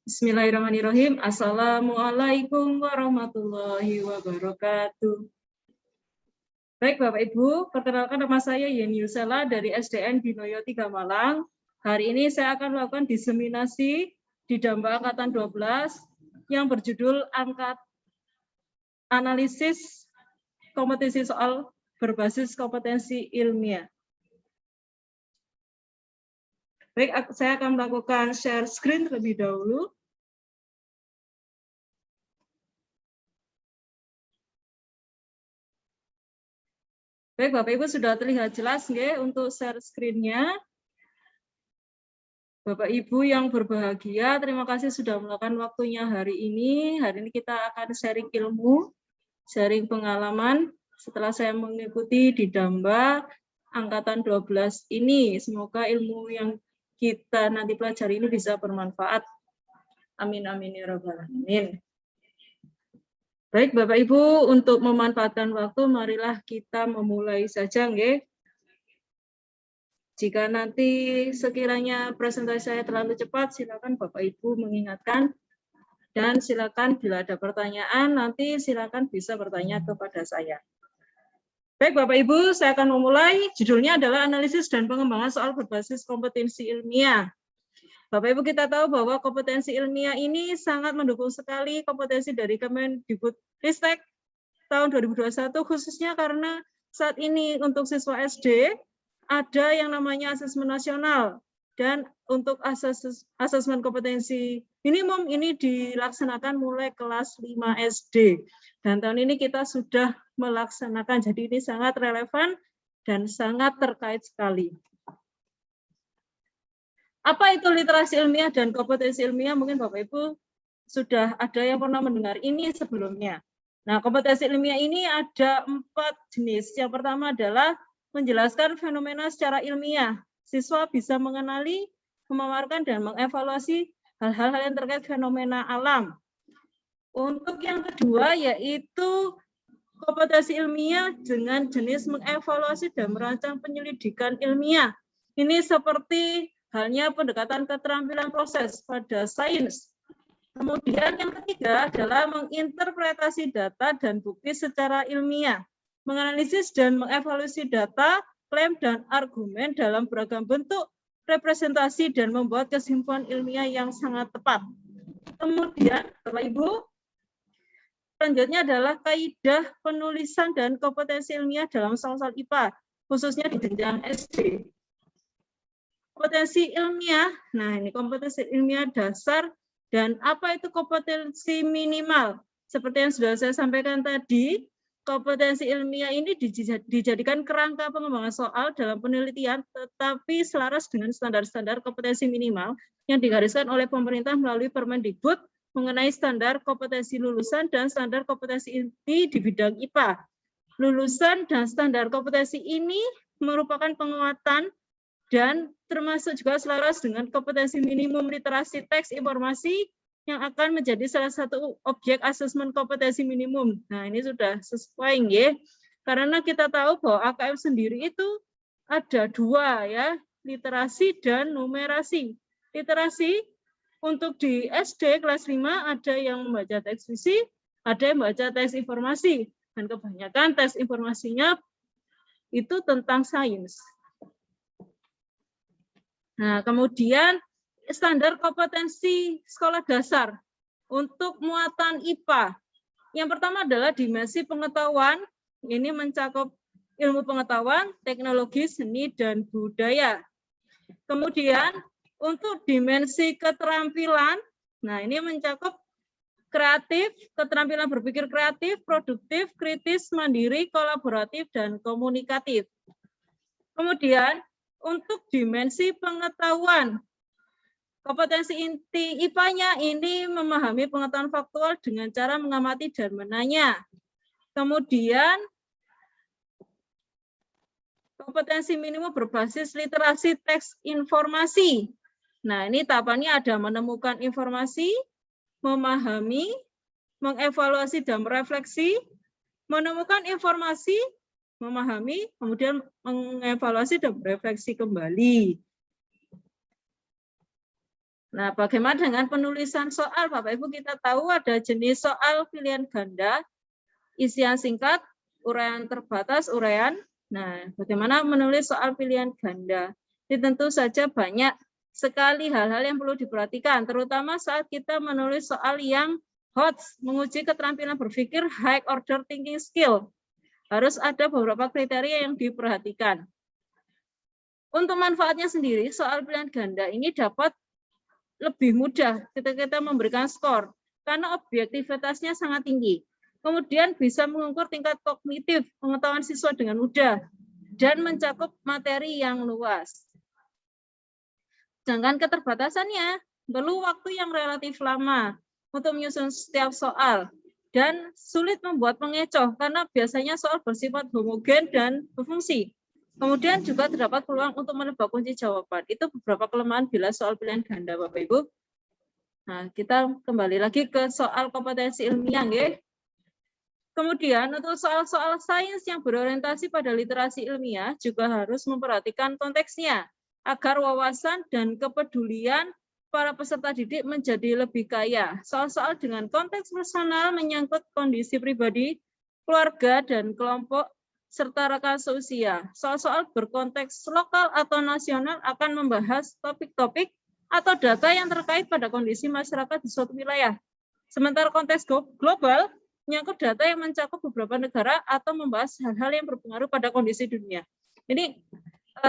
Bismillahirrahmanirrahim. Assalamualaikum warahmatullahi wabarakatuh. Baik Bapak Ibu, perkenalkan nama saya Yeni Yusela dari SDN Binoyo 3 Malang. Hari ini saya akan melakukan diseminasi di Damba Angkatan 12 yang berjudul Analisis Kompetensi Soal Berbasis Kompetensi Ilmiah. Baik, saya akan melakukan share screen terlebih dahulu. Baik, Bapak Ibu sudah terlihat jelas nggih untuk share screen-nya. Bapak Ibu yang berbahagia, terima kasih sudah melakukan waktunya hari ini. Hari ini kita akan sharing ilmu, sharing pengalaman setelah saya mengikuti di Damba Angkatan 12 ini. Semoga ilmu yang kita nanti pelajari ini bisa bermanfaat. Amin amin ya rabbal alamin. Baik Bapak Ibu, untuk memanfaatkan waktu, marilah kita memulai saja, nggih. Jika nanti sekiranya presentasi saya terlalu cepat, silakan Bapak Ibu mengingatkan, dan silakan bila ada pertanyaan, nanti silakan bisa bertanya kepada saya. Baik Bapak Ibu, saya akan memulai. Judulnya adalah analisis dan pengembangan soal berbasis kompetensi ilmiah. Bapak Ibu, kita tahu bahwa kompetensi ilmiah ini sangat mendukung sekali kompetensi dari Kemendikbudristek tahun 2021, khususnya karena saat ini untuk siswa SD ada yang namanya asesmen nasional, dan untuk asesmen kompetensi minimum ini dilaksanakan mulai kelas 5 SD. Dan tahun ini kita sudah melaksanakan, jadi ini sangat relevan dan sangat terkait sekali. Apa itu literasi ilmiah dan kompetensi ilmiah? Mungkin Bapak Ibu sudah ada yang pernah mendengar ini sebelumnya. Nah, kompetensi ilmiah ini ada 4 jenis. Yang pertama adalah menjelaskan fenomena secara ilmiah. Siswa bisa mengenali, memaparkan, dan mengevaluasi hal-hal yang terkait fenomena alam. Untuk yang kedua yaitu kompetensi ilmiah dengan jenis mengevaluasi dan merancang penyelidikan ilmiah. Ini seperti halnya pendekatan keterampilan proses pada sains. Kemudian yang ketiga adalah menginterpretasi data dan bukti secara ilmiah, menganalisis dan mengevaluasi data, klaim, dan argumen dalam beragam bentuk representasi dan membuat kesimpulan ilmiah yang sangat tepat. Kemudian, Bapak Ibu, selanjutnya adalah kaidah penulisan dan kompetensi ilmiah dalam soal-soal IPA, khususnya di jenjang SD. Kompetensi ilmiah, nah ini kompetensi ilmiah dasar, dan apa itu kompetensi minimal? Seperti yang sudah saya sampaikan tadi, kompetensi ilmiah ini dijadikan kerangka pengembangan soal dalam penelitian, tetapi selaras dengan standar-standar kompetensi minimal yang digariskan oleh pemerintah melalui Permendikbud mengenai standar kompetensi lulusan dan standar kompetensi inti di bidang IPA. Lulusan dan standar kompetensi ini merupakan penguatan dan termasuk juga selaras dengan kompetensi minimum literasi teks informasi yang akan menjadi salah satu objek asesmen kompetensi minimum. Nah, ini sudah sesuai nggih. Karena kita tahu bahwa AKM sendiri itu ada 2 ya, literasi dan numerasi. Literasi untuk di SD kelas 5 ada yang membaca teks visi, ada yang membaca teks informasi, dan kebanyakan teks informasinya itu tentang sains. Nah, kemudian standar kompetensi sekolah dasar untuk muatan IPA. Yang pertama adalah dimensi pengetahuan, ini mencakup ilmu pengetahuan, teknologi, seni, dan budaya. Kemudian untuk dimensi keterampilan, nah ini mencakup kreatif, keterampilan berpikir kreatif, produktif, kritis, mandiri, kolaboratif, dan komunikatif. Kemudian untuk dimensi pengetahuan, kompetensi inti IPA-nya ini memahami pengetahuan faktual dengan cara mengamati dan menanya. Kemudian kompetensi minimum berbasis literasi teks informasi. Nah, ini tahapannya ada menemukan informasi, memahami, mengevaluasi dan merefleksi, menemukan informasi, memahami, kemudian mengevaluasi dan merefleksi kembali. Nah, bagaimana dengan penulisan soal? Bapak Ibu, kita tahu ada jenis soal pilihan ganda, isian singkat, uraian terbatas, uraian. Nah, bagaimana menulis soal pilihan ganda? Ini tentu saja banyak sekali hal-hal yang perlu diperhatikan, terutama saat kita menulis soal yang hot, menguji keterampilan berpikir, high order thinking skill. Harus ada beberapa kriteria yang diperhatikan. Untuk manfaatnya sendiri, soal pilihan ganda ini dapat lebih mudah ketika kita memberikan skor, karena objektivitasnya sangat tinggi. Kemudian bisa mengukur tingkat kognitif pengetahuan siswa dengan mudah, dan mencakup materi yang luas. Sedangkan keterbatasannya, perlu waktu yang relatif lama untuk menyusun setiap soal, dan sulit membuat pengecoh, karena biasanya soal bersifat homogen dan berfungsi. Kemudian juga terdapat peluang untuk menebak kunci jawaban. Itu beberapa kelemahan bila soal pilihan ganda, Bapak Ibu. Nah, kita kembali lagi ke soal kompetensi ilmiah, nggih. Kemudian untuk soal-soal sains yang berorientasi pada literasi ilmiah juga harus memperhatikan konteksnya agar wawasan dan kepedulian para peserta didik menjadi lebih kaya. Soal-soal dengan konteks personal menyangkut kondisi pribadi, keluarga, dan kelompok serta rekan seusia. Soal-soal berkonteks lokal atau nasional akan membahas topik-topik atau data yang terkait pada kondisi masyarakat di suatu wilayah. Sementara konteks global menyangkut data yang mencakup beberapa negara atau membahas hal-hal yang berpengaruh pada kondisi dunia. Ini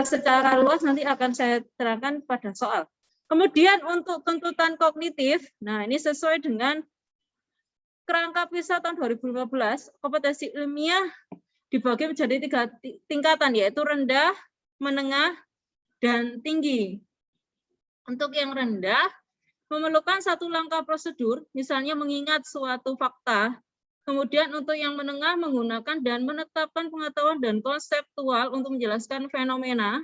secara luas nanti akan saya terangkan pada soal. Kemudian untuk tuntutan kognitif, nah ini sesuai dengan kerangka PISA tahun 2015, kompetensi ilmiah dibagi menjadi 3 tingkatan, yaitu rendah, menengah, dan tinggi. Untuk yang rendah, memerlukan satu langkah prosedur, misalnya mengingat suatu fakta. Kemudian untuk yang menengah, menggunakan dan menetapkan pengetahuan dan konseptual untuk menjelaskan fenomena.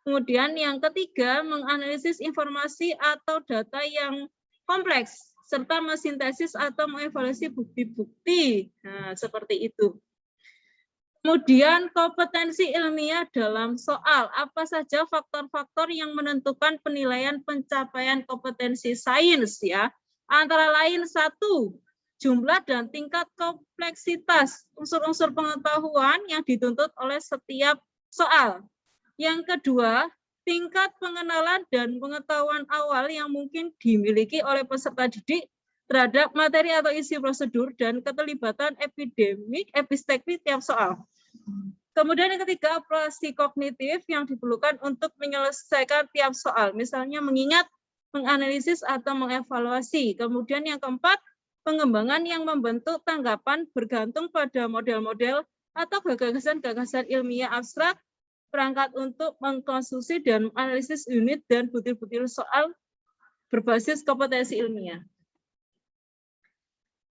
Kemudian yang ketiga, menganalisis informasi atau data yang kompleks, serta mensintesis atau mengevaluasi bukti-bukti. Nah, seperti itu. Kemudian kompetensi ilmiah dalam soal, apa saja faktor-faktor yang menentukan penilaian pencapaian kompetensi sains, ya. Antara lain 1, jumlah dan tingkat kompleksitas unsur-unsur pengetahuan yang dituntut oleh setiap soal. Yang kedua, tingkat pengenalan dan pengetahuan awal yang mungkin dimiliki oleh peserta didik terhadap materi atau isi prosedur dan keterlibatan epistemik tiap soal. Kemudian yang ketiga, operasi kognitif yang diperlukan untuk menyelesaikan tiap soal, misalnya mengingat, menganalisis, atau mengevaluasi. Kemudian yang keempat, pengembangan yang membentuk tanggapan bergantung pada model-model atau gagasan-gagasan ilmiah abstrak, perangkat untuk mengkonstruksi dan menganalisis unit dan butir-butir soal berbasis kompetensi ilmiah.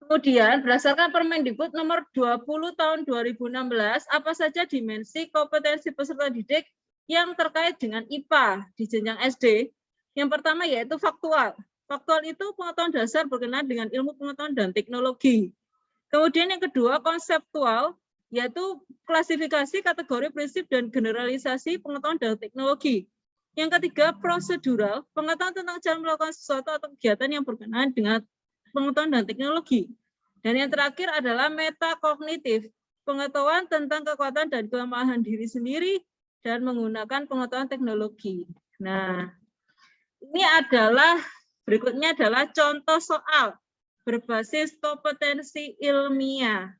Kemudian, berdasarkan Permendikbud nomor 20 tahun 2016, apa saja dimensi kompetensi peserta didik yang terkait dengan IPA di jenjang SD? Yang pertama yaitu faktual. Faktual itu pengetahuan dasar berkenaan dengan ilmu pengetahuan dan teknologi. Kemudian yang kedua, konseptual, yaitu klasifikasi, kategori, prinsip, dan generalisasi pengetahuan dan teknologi. Yang ketiga, prosedural, pengetahuan tentang cara melakukan sesuatu atau kegiatan yang berkenaan dengan pengetahuan dan teknologi. Dan yang terakhir adalah metakognitif, pengetahuan tentang kekuatan dan kelemahan diri sendiri dan menggunakan pengetahuan teknologi. Nah, ini adalah, berikutnya adalah contoh soal berbasis kompetensi ilmiah.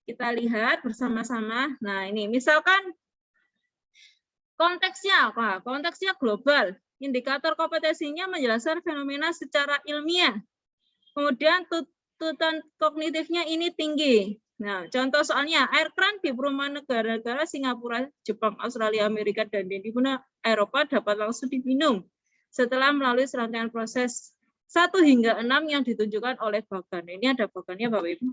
Kita lihat bersama-sama. Nah, ini misalkan konteksnya apa? Konteksnya global. Indikator kompetensinya menjelaskan fenomena secara ilmiah. Kemudian tuntutan kognitifnya ini tinggi. Nah, contoh soalnya, air keran di perumahan negara-negara Singapura, Jepang, Australia, Amerika, dan di benua Eropa dapat langsung diminum setelah melalui serangkaian proses 1 hingga 6 yang ditunjukkan oleh bagan. Ini ada bagannya, Bapak Ibu.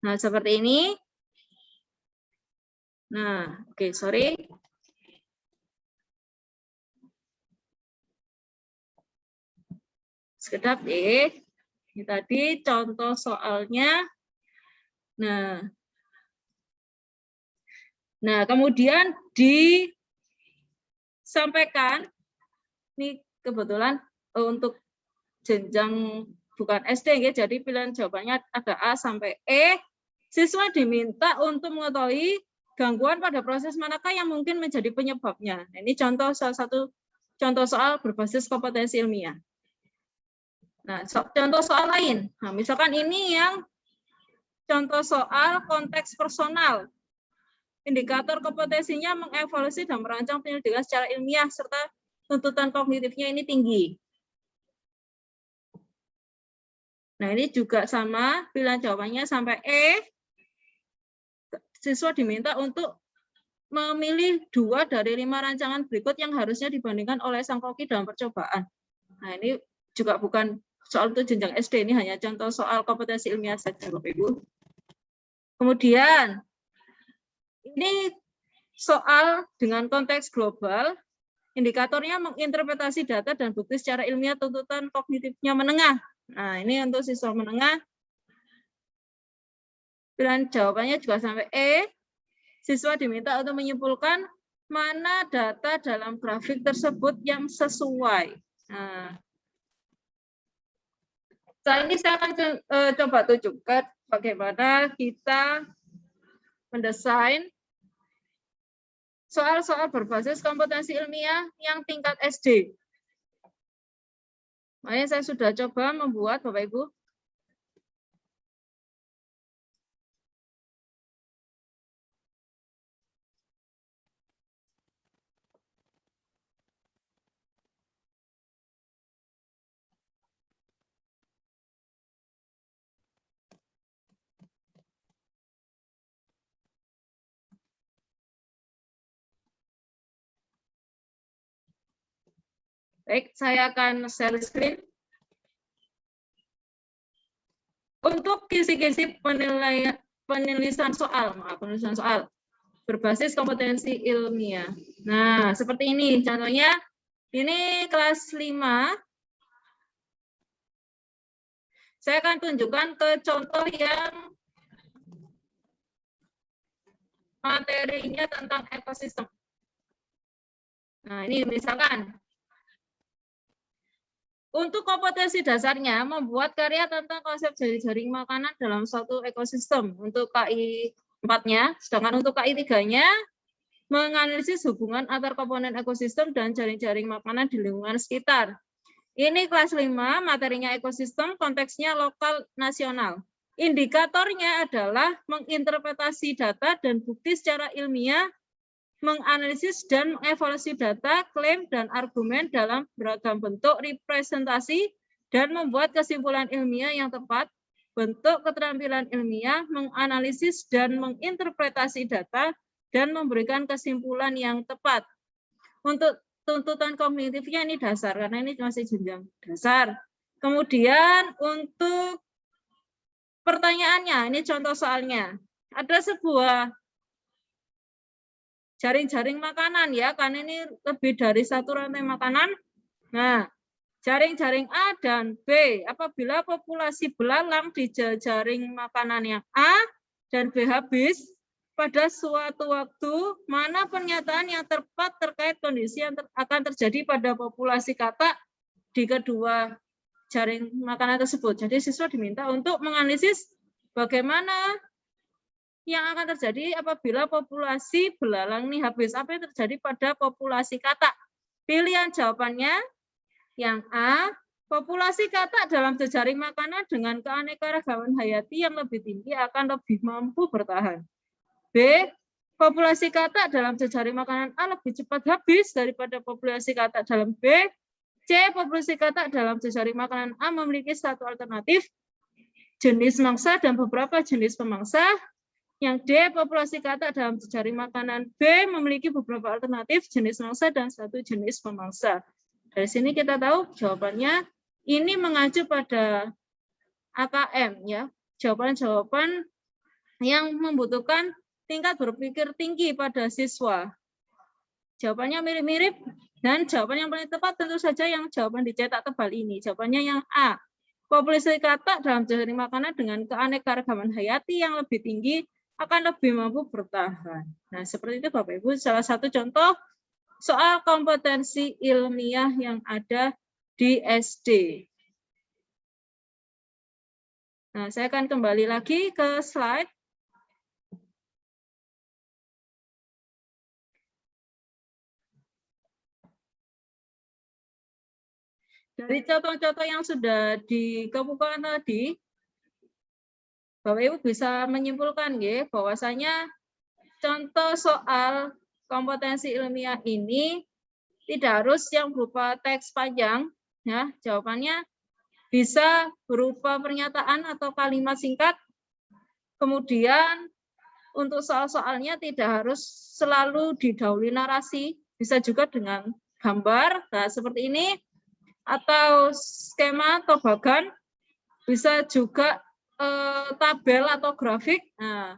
Nah, seperti ini. Nah, oke, sorry. Sekedap, ini tadi contoh soalnya. Nah, kemudian disampaikan Ini kebetulan untuk jenjang bukan SD ya, jadi pilihan jawabannya ada A sampai E. Siswa diminta untuk mengetahui gangguan pada proses manakah yang mungkin menjadi penyebabnya. Nah, ini contoh salah satu contoh soal berbasis kompetensi ilmiah. Nah, contoh soal lain. Nah, misalkan ini yang contoh soal konteks personal. Indikator kompetensinya mengevaluasi dan merancang penyelidikan secara ilmiah serta tuntutan kognitifnya ini tinggi. Nah, ini juga sama, pilihan jawabannya sampai E. Siswa diminta untuk memilih 2 dari 5 rancangan berikut yang harusnya dibandingkan oleh sang koki dalam percobaan. Nah, ini juga bukan soal itu jenjang SD, ini hanya contoh soal kompetensi ilmiah saja, Bapak Ibu. Kemudian, ini soal dengan konteks global, indikatornya menginterpretasi data dan bukti secara ilmiah, tuntutan kognitifnya menengah. Nah, ini untuk siswa menengah. Pilihan jawabannya juga sampai E. Siswa diminta untuk menyimpulkan mana data dalam grafik tersebut yang sesuai. Nah, saat ini saya akan coba tunjukkan bagaimana kita mendesain soal-soal berbasis kompetensi ilmiah yang tingkat SD. Makanya saya sudah coba membuat, Bapak Ibu. Baik, saya akan share screen. Untuk kisi-kisi penulisan soal, berbasis kompetensi ilmiah. Nah, seperti ini contohnya. Ini kelas 5. Saya akan tunjukkan ke contoh yang materinya tentang ekosistem. Nah, ini misalkan untuk kompetensi dasarnya membuat karya tentang konsep jaring-jaring makanan dalam suatu ekosistem. Untuk KI 4-nya, sedangkan untuk KI 3-nya menganalisis hubungan antar komponen ekosistem dan jaring-jaring makanan di lingkungan sekitar. Ini kelas 5, materinya ekosistem, konteksnya lokal nasional. Indikatornya adalah menginterpretasi data dan bukti secara ilmiah, menganalisis dan mengevaluasi data, klaim, dan argumen dalam beragam bentuk representasi, dan membuat kesimpulan ilmiah yang tepat. Bentuk keterampilan ilmiah, menganalisis dan menginterpretasi data, dan memberikan kesimpulan yang tepat. Untuk tuntutan kognitifnya ini dasar, karena ini masih jenjang dasar. Kemudian untuk pertanyaannya, ini contoh soalnya. Ada sebuah jaring-jaring makanan ya, karena ini lebih dari satu rantai makanan. Nah, jaring-jaring A dan B, apabila populasi belalang di jaring makanan yang A dan B habis, pada suatu waktu, mana pernyataan yang tepat terkait kondisi yang akan terjadi pada populasi katak di kedua jaring makanan tersebut. Jadi siswa diminta untuk menganalisis bagaimana yang akan terjadi apabila populasi belalang ini habis. Apa yang terjadi pada populasi katak? Pilihan jawabannya yang A, populasi katak dalam jejaring makanan dengan keanekaragaman hayati yang lebih tinggi akan lebih mampu bertahan. B, populasi katak dalam jejaring makanan A lebih cepat habis daripada populasi katak dalam B. C, populasi katak dalam jejaring makanan A memiliki satu alternatif jenis mangsa dan beberapa jenis pemangsa. Yang D, populasi katak dalam jejaring makanan B memiliki beberapa alternatif jenis mangsa dan satu jenis pemangsa. Dari sini kita tahu jawabannya ini mengacu pada AKM ya, jawaban-jawaban yang membutuhkan tingkat berpikir tinggi pada siswa. Jawabannya mirip-mirip dan jawaban yang paling tepat tentu saja yang jawaban dicetak tebal ini. Jawabannya yang A. Populasi katak dalam jejaring makanan dengan keanekaragaman hayati yang lebih tinggi akan lebih mampu bertahan. Nah, seperti itu Bapak Ibu, salah satu contoh soal kompetensi ilmiah yang ada di SD. Nah, saya akan kembali lagi ke slide. Dari contoh-contoh yang sudah dikemukakan tadi, Bapak Ibu bisa menyimpulkan ya, bahwasanya contoh soal kompetensi ilmiah ini tidak harus yang berupa teks panjang, ya. Jawabannya bisa berupa pernyataan atau kalimat singkat. Kemudian untuk soal-soalnya tidak harus selalu didahului narasi, bisa juga dengan gambar, nah seperti ini, atau skema atau bahkan bisa juga tabel atau grafik. Nah,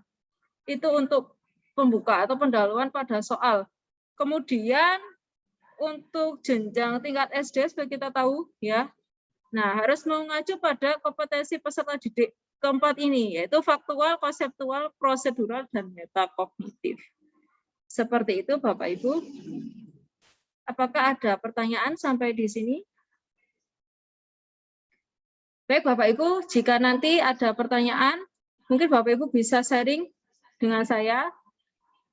itu untuk pembuka atau pendahuluan pada soal. Kemudian untuk jenjang tingkat SD seperti kita tahu ya. Nah, harus mengacu pada kompetensi peserta didik keempat ini, yaitu faktual, konseptual, prosedural, dan metakognitif. Seperti itu Bapak Ibu. Apakah ada pertanyaan sampai di sini? Baik Bapak Ibu, jika nanti ada pertanyaan, mungkin Bapak Ibu bisa sharing dengan saya,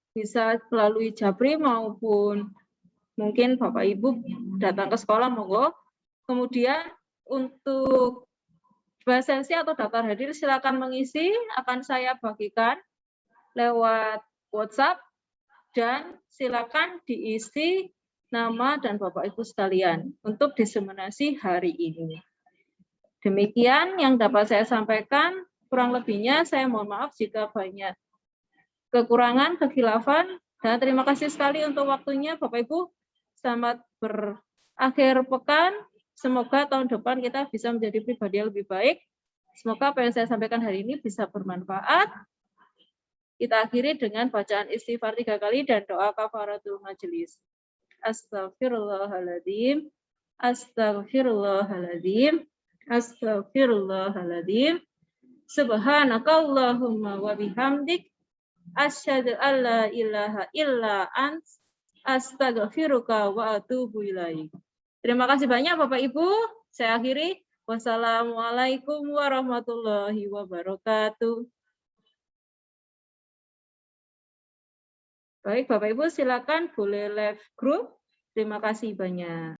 bisa melalui Jabri maupun mungkin Bapak Ibu datang ke sekolah, monggo. Kemudian untuk sesi atau daftar hadir silakan mengisi, akan saya bagikan lewat WhatsApp, dan silakan diisi nama dan Bapak Ibu sekalian untuk diseminasi hari ini. Demikian yang dapat saya sampaikan, kurang lebihnya saya mohon maaf jika banyak kekurangan, kekhilafan, dan terima kasih sekali untuk waktunya Bapak Ibu. Selamat berakhir pekan, semoga tahun depan kita bisa menjadi pribadi yang lebih baik. Semoga apa yang saya sampaikan hari ini bisa bermanfaat. Kita akhiri dengan bacaan istighfar 3 kali dan doa kafaratul majelis. Astagfirullahaladzim, astagfirullahaladzim, astagfirullahaladzim. Subhanakallahumma wa bihamdik, asyhadu an la ilaha illa ant, astaghfiruka wa atubu ilaik. Terima kasih banyak Bapak Ibu. Saya akhiri. Wassalamualaikum warahmatullahi wabarakatuh. Baik Bapak Ibu, silakan boleh live group. Terima kasih banyak.